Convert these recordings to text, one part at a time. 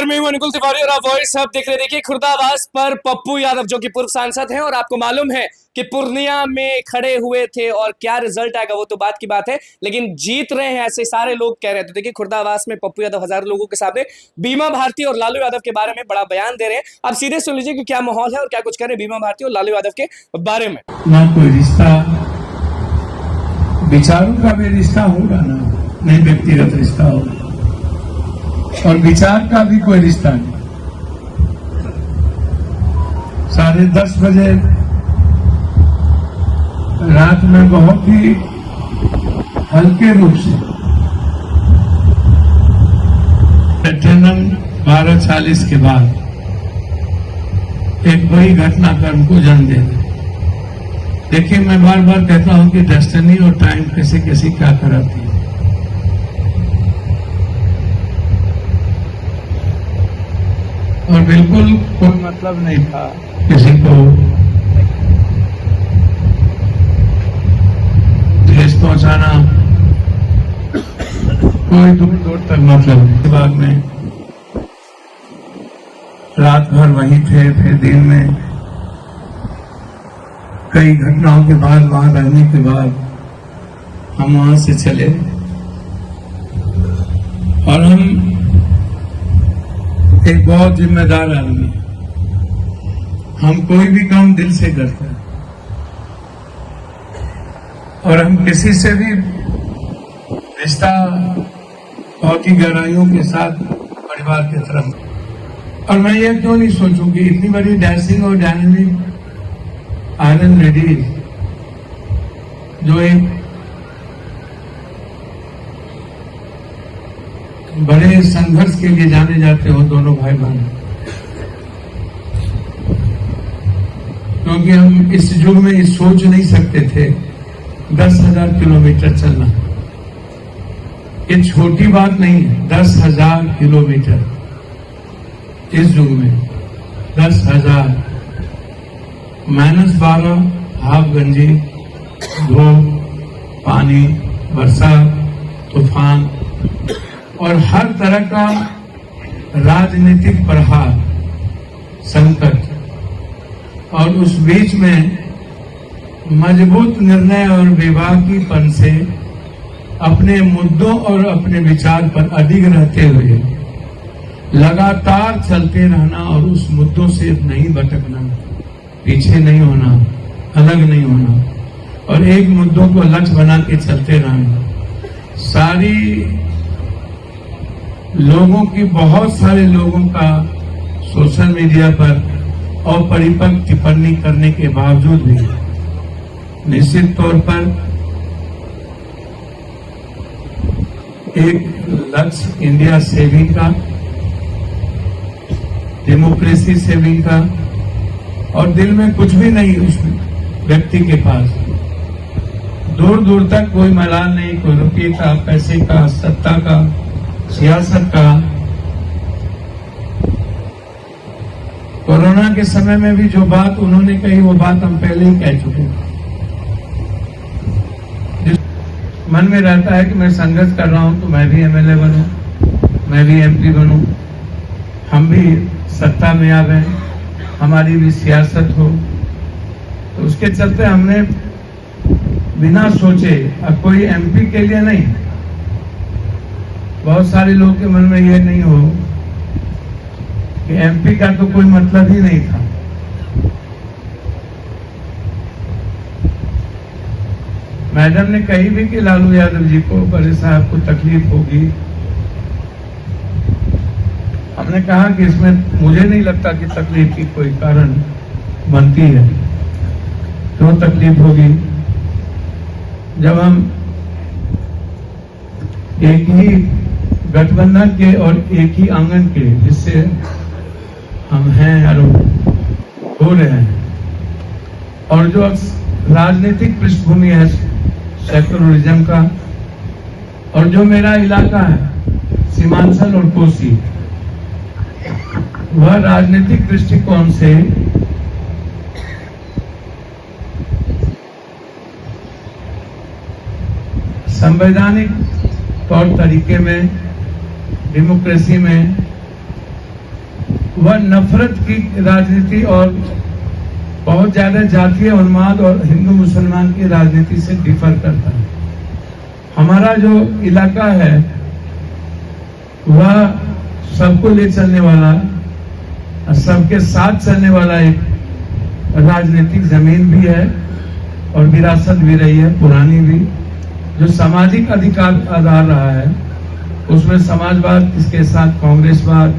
नमस्कार, मैं हूं अनुकुल तिवारी और आप वॉइस अब देख रहे। देखिए, खुर्दाबाद पर पप्पू यादव जो कि पूर्व सांसद हैं और आपको मालूम है कि पूर्णिया में खड़े हुए थे और क्या रिजल्ट आएगा वो तो बात की बात है, लेकिन जीत रहे हैं ऐसे सारे लोग कह रहे थे। देखिए, खुर्दाबाद में पप्पू यादव हजारों लोगों के सामने बीमा भारती और लालू यादव के बारे में बड़ा बयान दे रहे हैं। आप सीधे सुन लीजिए कि क्या माहौल है और क्या कुछ कह रहे हैं बीमा भारती और लालू यादव के बारे में। ना कोई रिश्ता विचारों का भी रिश्ता होगा, ना नहीं व्यक्तिगत रिश्ता होगा, और विचार का भी कोई रिश्ता नहीं। 10:30 बजे रात में बहुत ही हल्के रूप से अटेंडम 12:40 के बाद एक बड़ी घटनाक्रम को जन्म देगा। देखिए, मैं बार बार कहता हूं कि डेस्टिनी और टाइम कैसे कैसे क्या कराती है। और बिल्कुल कोई मतलब नहीं था किसी को ठेस पहुंचाना, कोई दूर तक मतलब नहीं। बाद में रात भर वहीं थे, फिर दिन में कई घटनाओं के बाद वहां रहने के बाद हम वहां से चले और हम एक बहुत जिम्मेदार आदमी, हम कोई भी काम दिल से करते हैं और हम किसी से भी रिश्ता बहुत ही गहराइयों के साथ परिवार की तरफ। और मैं ये क्यों नहीं सोचूं कि इतनी बड़ी डैशिंग और डायनेमिक आयरन लेडी जो एक बड़े संघर्ष के लिए जाने जाते हो, दोनों भाई बहन, क्योंकि हम इस युग में ये सोच नहीं सकते थे 10,000 किलोमीटर चलना। ये छोटी बात नहीं है। 10,000 किलोमीटर इस युग में 10,000 -12 हाफ गंजी, धूप, पानी, बरसात, तूफान और हर तरह का राजनीतिक प्रहार, संकट, और उस बीच में मजबूत निर्णय और बेबाकीपन से अपने मुद्दों और अपने विचार पर अडिग रहते हुए लगातार चलते रहना और उस मुद्दों से नहीं भटकना, पीछे नहीं होना, अलग नहीं होना और एक मुद्दों को लक्ष्य बना के चलते रहना। सारी लोगों की, बहुत सारे लोगों का सोशल मीडिया पर अपरिपक्व टिप्पणी करने के बावजूद भी निश्चित तौर पर एक लक्ष्य इंडिया सेविंग का, डेमोक्रेसी सेविंग का, और दिल में कुछ भी नहीं उस व्यक्ति के पास, दूर दूर तक कोई मलाल नहीं, कोई रुपये का, पैसे का, सत्ता का, सियासत का। कोरोना के समय में भी जो बात उन्होंने कही वो बात हम पहले ही कह चुके हैं। जिस मन में रहता है कि मैं संघर्ष कर रहा हूं तो मैं भी एमएलए बनूं, मैं भी एमपी बनूं, हम भी सत्ता में आ गए, हमारी भी सियासत हो, तो उसके चलते हमने बिना सोचे, अब कोई एमपी के लिए नहीं, बहुत सारे लोगों के मन में यह नहीं हो कि एमपी का तो कोई मतलब ही नहीं था। मैडम ने कही भी कि लालू यादव जी को, बड़े साहब को तकलीफ होगी। हमने कहा कि इसमें मुझे नहीं लगता कि तकलीफ की कोई कारण बनती है। क्यों तकलीफ होगी जब हम एक ही गठबंधन के और एक ही आंगन के, जिससे हम हैं और हो रहे हैं, और जो राजनीतिक पृष्ठभूमि है सेक्युलरिज्म का, और जो मेरा इलाका है सीमांचल और कोसी, वह राजनीतिक दृष्टिकोण से संवैधानिक तौर तरीके में, डेमोक्रेसी में वह नफरत की राजनीति और बहुत ज्यादा जातीय उन्माद और हिंदू मुसलमान की राजनीति से डिफर करता है। हमारा जो इलाका है वह सबको ले चलने वाला, सबके साथ चलने वाला एक राजनीतिक जमीन भी है और विरासत भी रही है, पुरानी भी, जो सामाजिक अधिकार आधार रहा है। उसमें समाजवाद, इसके साथ कांग्रेसवाद,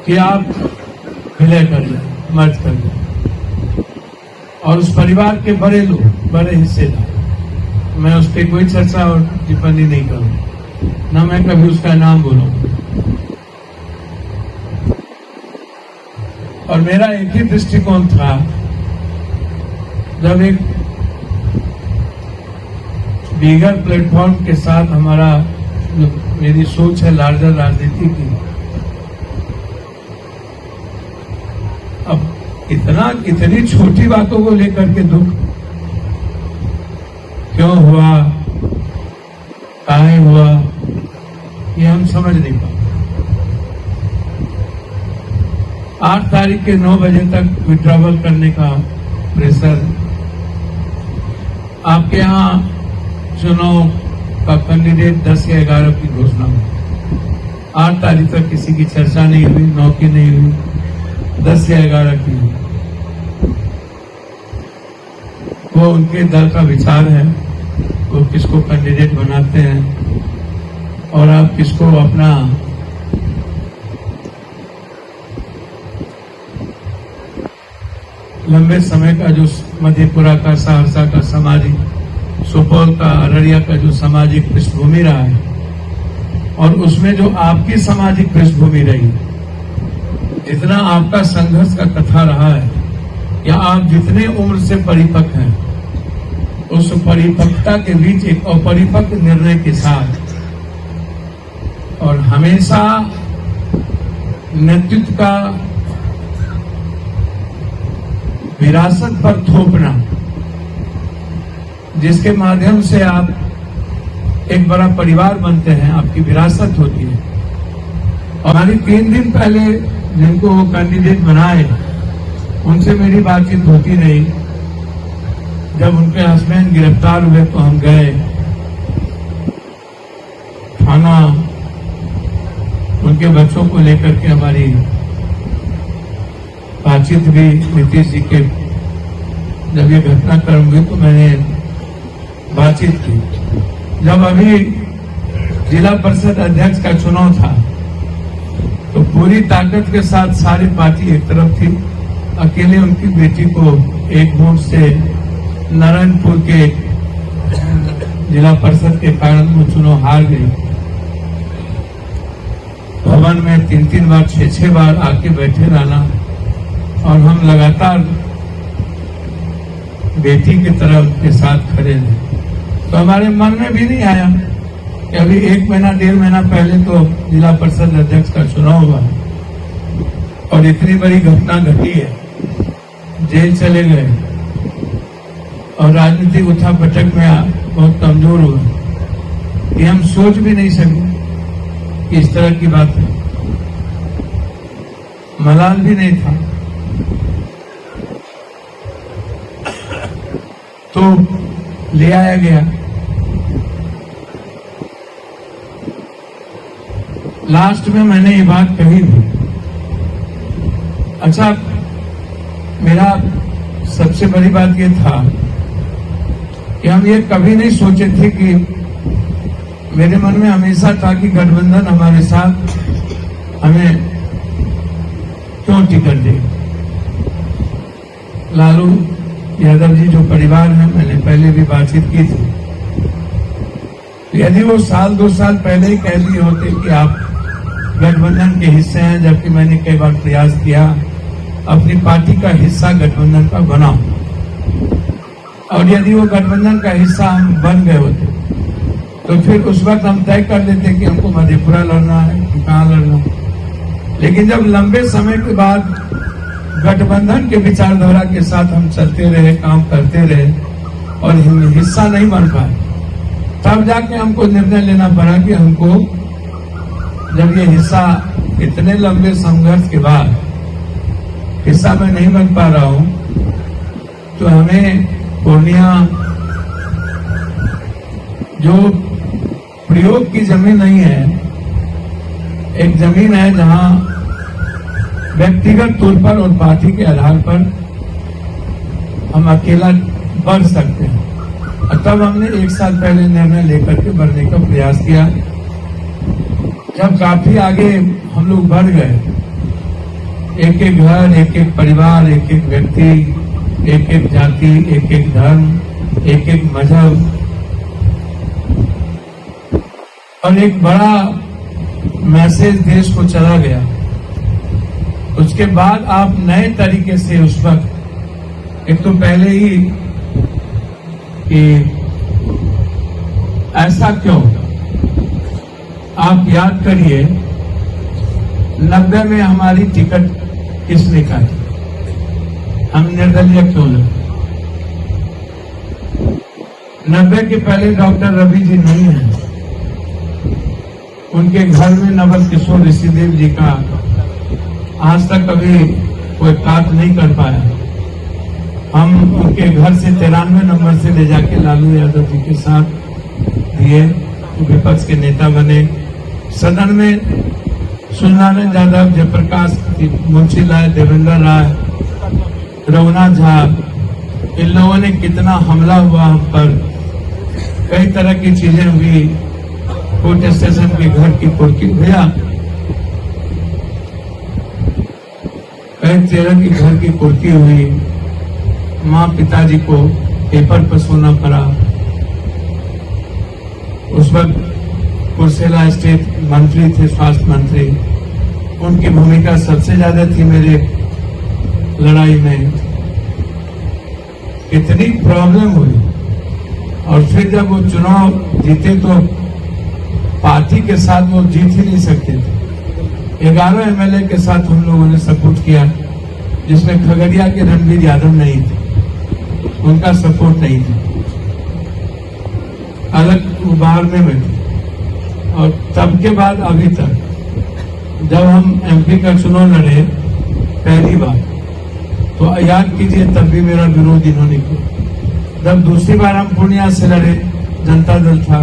कि आप विलय कर लें, मर्ज कर लें, और उस परिवार के बड़े लोग, बड़े हिस्सेदार, मैं उस पर कोई चर्चा और टिप्पणी नहीं करूं, ना मैं कभी उसका नाम बोलूं। और मेरा एक ही दृष्टिकोण था, जब एक बिगर प्लेटफॉर्म के साथ हमारा जो मेरी सोच है लार्जर राजनीति की, अब इतनी छोटी बातों को लेकर के दुख क्यों हुआ, काहे हुआ, ये हम समझ नहीं पाते। 8 तारीख के 9 बजे तक विड्रॉवल करने का प्रेशर, आपके यहाँ चुनाव का कैंडिडेट 10 या 11 की घोषणा हुई, 8 तारीख तक किसी की चर्चा नहीं हुई, 9 की नहीं हुई, 10 या 11 की हुई। वो उनके दल का विचार है, वो किसको कैंडिडेट बनाते हैं और आप किसको अपना लंबे समय का जो मधेपुरा का, सहरसा का सामाजिक, सुपौल का, अररिया का जो सामाजिक पृष्ठभूमि रहा है, और उसमें जो आपकी सामाजिक पृष्ठभूमि रही, जितना आपका संघर्ष का कथा रहा है, या आप जितने उम्र से परिपक्व हैं, उस परिपक्वता के बीच एक अपरिपक्व निर्णय के साथ और हमेशा नेतृत्व का विरासत पर थोपना, जिसके माध्यम से आप एक बड़ा परिवार बनते हैं, आपकी विरासत होती है। और हमारी 3 दिन पहले जिनको वो कैंडिडेट बनाए, उनसे मेरी बातचीत होती रही। जब उनके हस्बैंड गिरफ्तार हुए तो हम गए थाना, उनके बच्चों को लेकर के हमारी बातचीत भी नीतीश जी के, जब ये घटनाक्रम हुई तो मैंने बातचीत की। जब अभी जिला परिषद अध्यक्ष का चुनाव था तो पूरी ताकत के साथ सारी पार्टी एक तरफ थी, अकेले उनकी बेटी को एक वोट से नारायणपुर के जिला परिषद के कारण वो चुनाव हार गई। भवन में 3-3 बार, 6-6 बार आके बैठे रहना, और हम लगातार बेटी की तरह उनके साथ खड़े रहे। तो हमारे मन में भी नहीं आया कि अभी 1 महीना 1.5 महीना पहले तो जिला परिषद अध्यक्ष का चुनाव हुआ और इतनी बड़ी घटना घटी है, जेल चले गए और राजनीतिक उठा पटक में बहुत कमजोर हुआ। ये हम सोच भी नहीं सके कि इस तरह की बात है। मलाल भी नहीं था। तो ले आया गया। लास्ट में मैंने ये बात कही थी। अच्छा, मेरा सबसे बड़ी बात ये था कि हम ये कभी नहीं सोचे थे कि, मेरे मन में हमेशा था कि गठबंधन हमारे साथ हमें क्यों टिकट दे। लालू यादव जी जो परिवार है, मैंने पहले भी बातचीत की थी, यदि वो 1-2 साल पहले ही कह दिए होते कि आप गठबंधन के हिस्से हैं, जबकि मैंने कई बार प्रयास किया अपनी पार्टी का हिस्सा गठबंधन का बनाओ, और यदि वो गठबंधन का हिस्सा हम बन गए होते तो फिर उस वक्त हम तय कर लेते कि हमको मधेपुरा लड़ना है कि कहाँ लड़ना है। लेकिन जब लंबे समय के बाद गठबंधन के विचारधारा के साथ हम चलते रहे, काम करते रहे और हिस्सा नहीं बन पाए, तब जाके हमको निर्णय लेना पड़ा कि हमको जब ये हिस्सा इतने लंबे संघर्ष के बाद हिस्सा में नहीं बन पा रहा हूं, तो हमें पूर्णिया जो प्रयोग की जमीन नहीं है, एक जमीन है जहां व्यक्तिगत तौर पर और पार्टी के आधार पर हम अकेला बढ़ सकते हैं। और तब हमने 1 साल पहले निर्णय लेकर के बढ़ने का प्रयास किया। जब काफी आगे हम लोग बढ़ गए, एक एक घर, एक एक परिवार, एक एक व्यक्ति, एक एक जाति, एक एक धर्म, एक एक मजहब, और एक बड़ा मैसेज देश को चला गया। उसके बाद आप नए तरीके से उस वक्त, एक तो पहले ही कि ऐसा क्यों, आप याद करिए 90 में हमारी टिकट किसने काटी, हम निर्दलीय क्यों लगे। 90 के पहले डॉक्टर रवि जी नहीं है, उनके घर में नवल किशोर ऋषिदेव जी का आज तक कभी कोई कार्य नहीं कर पाया। हम उनके घर से 93 नंबर से ले जाके लालू यादव जी के साथ दिए, विपक्ष के नेता बने। सदन में सूर्यनारायण यादव, जयप्रकाश मुंशी लाल, देवेंद्र राय, रघुनाथ झा, इन लोगों ने कितना हमला हुआ हम पर, कई तरह की चीजें हुई। कोर्ट स्टेशन के घर की कुर्की भैया, कई तरह की घर की कुर्की हुई। माँ पिताजी को पेपर पर सोना पड़ा। उस वक्त कुर्सेला स्टेट मंत्री थे, स्वास्थ्य मंत्री, उनकी भूमिका सबसे ज्यादा थी मेरे लड़ाई में। कितनी प्रॉब्लम हुई, और फिर जब वो चुनाव जीते तो पार्टी के साथ वो जीत ही नहीं सकते थे। 11 एमएलए के साथ हम लोगों ने सपोर्ट किया, जिसमें खगड़िया के रणवीर यादव नहीं थे, उनका सपोर्ट नहीं था, अलग उबार में बैठे। और तब के बाद अभी तक जब हम एमपी का चुनाव लड़े पहली बार, तो याद कीजिए तब भी मेरा विरोध इन्होंने किया। जब दूसरी बार हम पूर्णिया से लड़े, जनता दल था,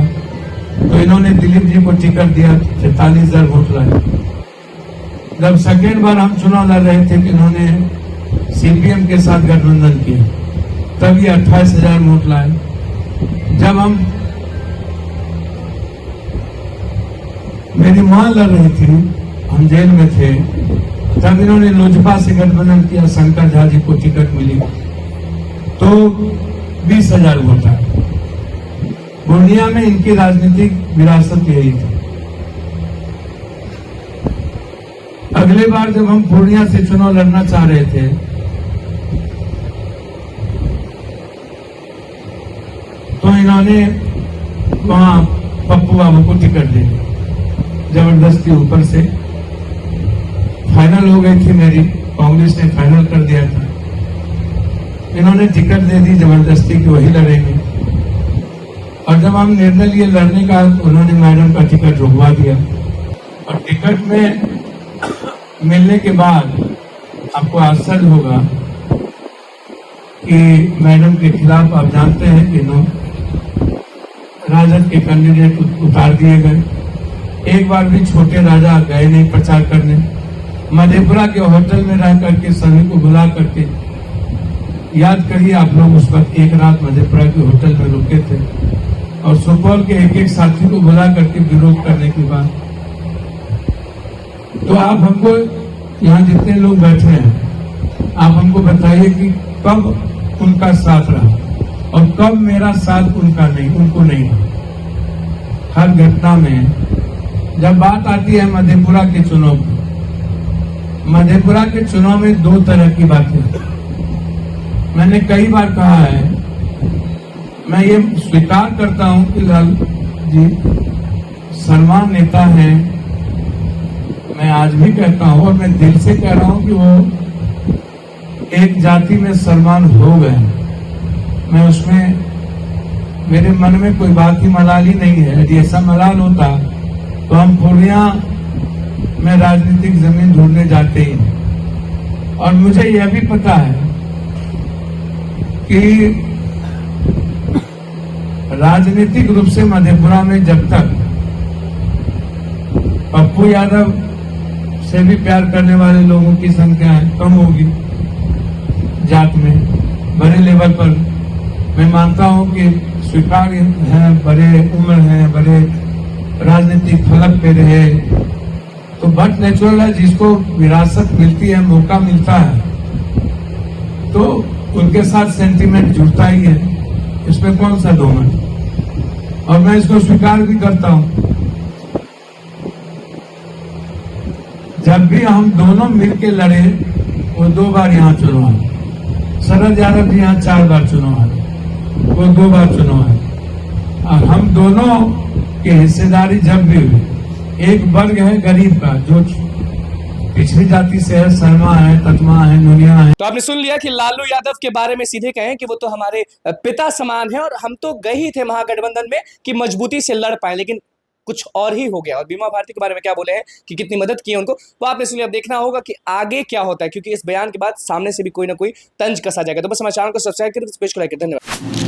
तो इन्होंने दिलीप जी को टिकट दिया, 43,000 वोट लाए। जब सेकेंड बार हम चुनाव लड़ रहे थे, इन्होंने सीपीएम के साथ गठबंधन किया, तब ये 28,000 वोट लाए। जब हम मेरी मां लड़ रही थी, हम जेल में थे, तब इन्होंने लोजपा से गठबंधन किया, शंकर झा जी को टिकट मिली, तो 20,000 वोट आए। पूर्णिया में इनकी राजनीतिक विरासत यही थी। अगले बार जब हम पूर्णिया से चुनाव लड़ना चाह रहे थे, तो इन्होंने वहां पप्पू बाबू को टिकट दे दी जबरदस्ती। ऊपर से फाइनल हो गई थी मेरी, कांग्रेस ने फाइनल कर दिया था, इन्होंने टिकट दे दी जबरदस्ती कि वही लड़ेंगे। और जब हम निर्णय लिए लड़ने का, उन्होंने मैडम का टिकट रुकवा दिया। और टिकट में मिलने के बाद आपको आश्चर्य होगा कि मैडम के खिलाफ आप जानते हैं कि राजद के कैंडिडेट उतार दिए गए। एक बार भी छोटे राजा गए नहीं प्रचार करने। मधेपुरा के होटल में रह करके सभी को बुला करके, याद करिए आप लोग, उस वक्त एक रात मधेपुरा के होटल में रुके थे, और सुपौल के एक एक साथी को बुला करके विरोध करने के बाद, तो आप हमको, यहाँ जितने लोग बैठे हैं, आप हमको बताइए कि कब उनका साथ रहा और कब मेरा साथ उनका नहीं, उनको नहीं रहा। हर घटना में जब बात आती है मधेपुरा के चुनाव की, मधेपुरा के चुनाव में 2 तरह की बातें, मैंने कई बार कहा है, मैं ये स्वीकार करता हूं कि लालू जी सलमान नेता हैं, मैं आज भी कहता हूं और मैं दिल से कह रहा हूं कि वो एक जाति में सलमान हो गए। मैं उसमें, मेरे मन में कोई बात ही मलाल ही नहीं है। यदि ऐसा मलाल होता तो हम पूर्णिया में राजनीतिक जमीन ढूंढने जाते ही। और मुझे यह भी पता है कि राजनीतिक रूप से मधेपुरा में जब तक पप्पू यादव से भी प्यार करने वाले लोगों की संख्या कम होगी जात में, बड़े लेवल पर मैं मानता हूं कि स्वीकार्य हैं, बड़े उम्र हैं, बड़े राजनीतिक फलक पे रहे, तो बट नेचुरल है, जिसको विरासत मिलती है, मौका मिलता है, तो उनके साथ सेंटीमेंट जुड़ता ही है, इसमें कौन सा दो है। और मैं इसको स्वीकार भी करता हूं। जब भी हम दोनों मिलकर लड़े, वो 2 बार यहाँ चुनाव हारे। शरद यादव जी यहाँ 4 बार चुनाव हारे, वो 2 बार चुनाव हारे। और हम दोनों की हिस्सेदारी जब भी हुई, एक वर्ग है गरीब का जो पिछड़ी जाति से है, शर्मा है, ततमा है, नुनिया है। तो आपने सुन लिया कि लालू यादव के बारे में सीधे कहें कि वो तो हमारे पिता समान है, और हम तो गए ही थे महागठबंधन में कि मजबूती से लड़ पाए, लेकिन कुछ और ही हो गया। और बीमा भारती के बारे में क्या बोले हैं कि कितनी मदद की है उनको, वो आपने सुनिए। अब देखना होगा कि आगे क्या होता है, क्योंकि इस बयान के बाद सामने से भी कोई ना कोई तंज कसा जाएगा। तो बस हमारे चैनल को सब्सक्राइब करें, इस पेज को लाइक करें। धन्यवाद।